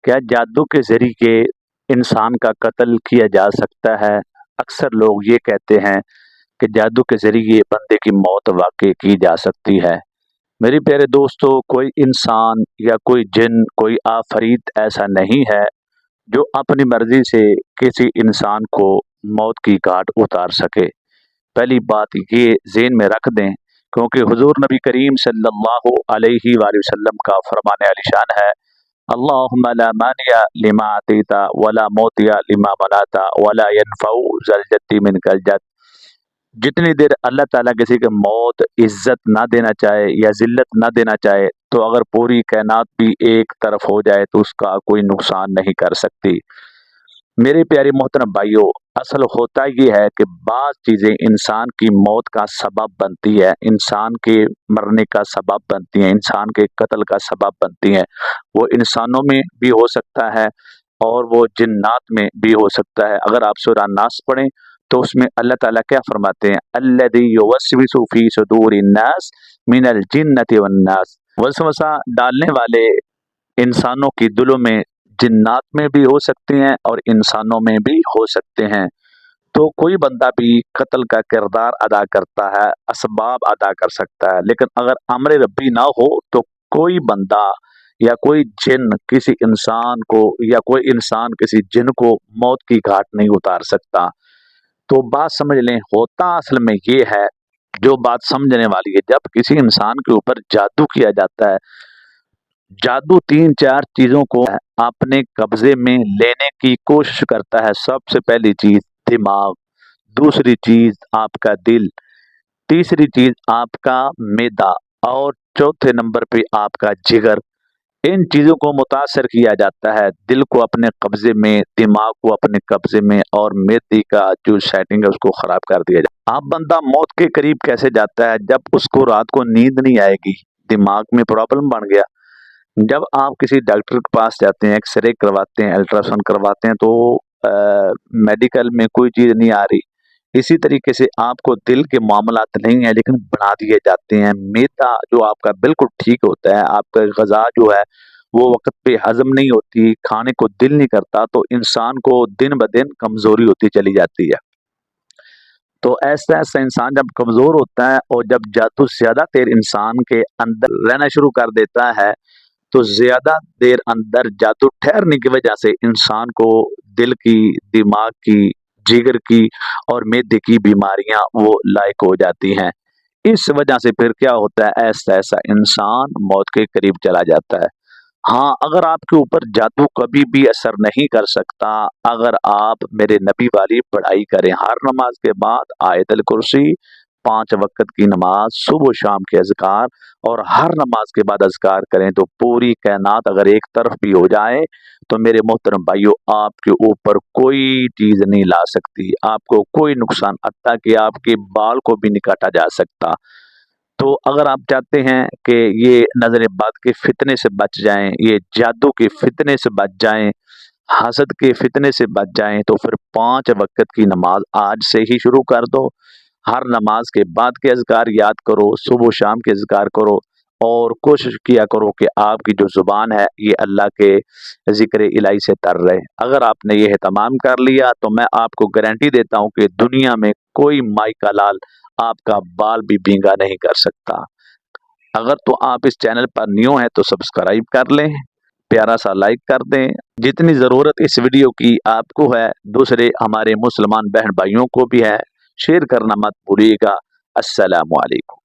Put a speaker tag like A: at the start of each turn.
A: क्या जादू के ज़रिए इंसान का कत्ल किया जा सकता है? अक्सर लोग ये कहते हैं कि जादू के ज़रिए बंदे की मौत वाक़ई की जा सकती है। मेरे प्यारे दोस्तों, कोई इंसान या कोई जिन, कोई आफ़रीत ऐसा नहीं है जो अपनी मर्ज़ी से किसी इंसान को मौत की घाट उतार सके। पहली बात ये ज़हन में रख दें, क्योंकि हुज़ूर नबी करीम सल्लल्लाहु अलैहि वसल्लम का फरमान आलीशान है, अल्लाहुम्मा ला मानिया लिमा अतीता वला मोतिया लिमा मनाता वला यनफउ ज़ल जद्दी मिनकल जद्द। जितनी देर अल्लाह ताला किसी को मौत, इज्जत ना देना चाहे या ज़िल्लत ना देना चाहे, तो अगर पूरी कायनात भी एक तरफ हो जाए तो उसका कोई नुकसान नहीं कर सकती। मेरे प्यारे मोहतरम भाइयों, असल होता ये है कि बाज़ चीज़ें इंसान की मौत का सबब बनती है, इंसान के मरने का सबब बनती हैं, इंसान के कत्ल का सबब बनती हैं। वो इंसानों में भी हो सकता है और वो जिन्नात में भी हो सकता है। अगर आप सूरह नास पढ़ें तो उसमें अल्लाह ताला क्या फरमाते हैं, अल्लज़ी युवस्विसु फ़ी सुदूरिन नास मिनल जिन्नति वन नास। वसवसा डालने वाले इंसानों की दिलों में जिन्नात में भी हो सकते हैं और इंसानों में भी हो सकते हैं। तो कोई बंदा भी कत्ल का किरदार अदा करता है, असबाब अदा कर सकता है, लेकिन अगर अम्र रब्बी ना हो तो कोई बंदा या कोई जिन किसी इंसान को या कोई इंसान किसी जिन को मौत की घाट नहीं उतार सकता। तो बात समझ लें, होता असल में ये है, जो बात समझने वाली है, जब किसी इंसान के ऊपर जादू किया जाता है, जादू 3-4 चीज़ों को अपने कब्ज़े में लेने की कोशिश करता है। सबसे पहली चीज़ दिमाग, दूसरी चीज़ आपका दिल, तीसरी चीज़ आपका मैदा और चौथे नंबर पे आपका जिगर। इन चीज़ों को मुतासर किया जाता है, दिल को अपने कब्ज़े में, दिमाग को अपने कब्ज़े में और मैदे का जो सेटिंग है उसको ख़राब कर दिया जाता है। अब बंदा मौत के करीब कैसे जाता है? जब उसको रात को नींद नहीं आएगी, दिमाग में प्रॉब्लम बन गया। जब आप किसी डॉक्टर के पास जाते हैं, एक्स-रे करवाते हैं, अल्ट्रासाउंड करवाते हैं, तो मेडिकल में कोई चीज़ नहीं आ रही। इसी तरीके से आपको दिल के मामलात नहीं है लेकिन बना दिए जाते हैं। मैदा जो आपका बिल्कुल ठीक होता है, आपका ग़िज़ा जो है वो वक़्त पे हज़म नहीं होती, खाने को दिल नहीं करता, तो इंसान को दिन-ब-दिन कमज़ोरी होती चली जाती है। तो ऐसा-ऐसा इंसान जब कमज़ोर होता है और जब जादू ज़्यादा देर इंसान के अंदर रहना शुरू कर देता है, तो ज़्यादा देर अंदर जादू ठहरने की वजह से इंसान को दिल की, दिमाग की, जिगर की और मैदे की बीमारियां वो लायक हो जाती हैं। इस वजह से फिर क्या होता है, ऐसा-ऐसा इंसान मौत के करीब चला जाता है। हाँ, अगर आपके ऊपर जादू कभी भी असर नहीं कर सकता, अगर आप मेरे नबी वाली पढ़ाई करें, हर नमाज के बाद आयतल कुर्सी, 5 वक़्त की नमाज, सुबह शाम के अज़कार और हर नमाज के बाद अज़कार करें, तो पूरी कायनात अगर एक तरफ भी हो जाए, तो मेरे मोहतरम भाइयों, आपके ऊपर कोई चीज़ नहीं ला सकती, आपको कोई नुकसान, हत्ता कि आपके बाल को भी नहीं काटा जा सकता। तो अगर आप चाहते हैं कि ये नज़र बद के फितने से बच जाएं, ये जादू के फितने से बच जाएं, हसद के फितने से बच जाएं, तो फिर 5 वक़्त की नमाज आज से ही शुरू कर दो। हर नमाज के बाद के अज़कार याद करो, सुबह शाम के अज़कार करो और कोशिश किया करो कि आपकी जो ज़ुबान है ये अल्लाह के ज़िक्र इलाही से तर रहे। अगर आपने ये एहतमाम कर लिया तो मैं आपको गारंटी देता हूँ कि दुनिया में कोई माई का लाल आपका बाल भी भींगा नहीं कर सकता। अगर तो आप इस चैनल पर न्यू हैं तो सब्सक्राइब कर लें, प्यारा सा लाइक कर दें। जितनी ज़रूरत इस वीडियो की आपको है, दूसरे हमारे मुसलमान बहन भाइयों को भी है, शेयर करना मत भूलिएगा। अस्सलामु अलैकुम।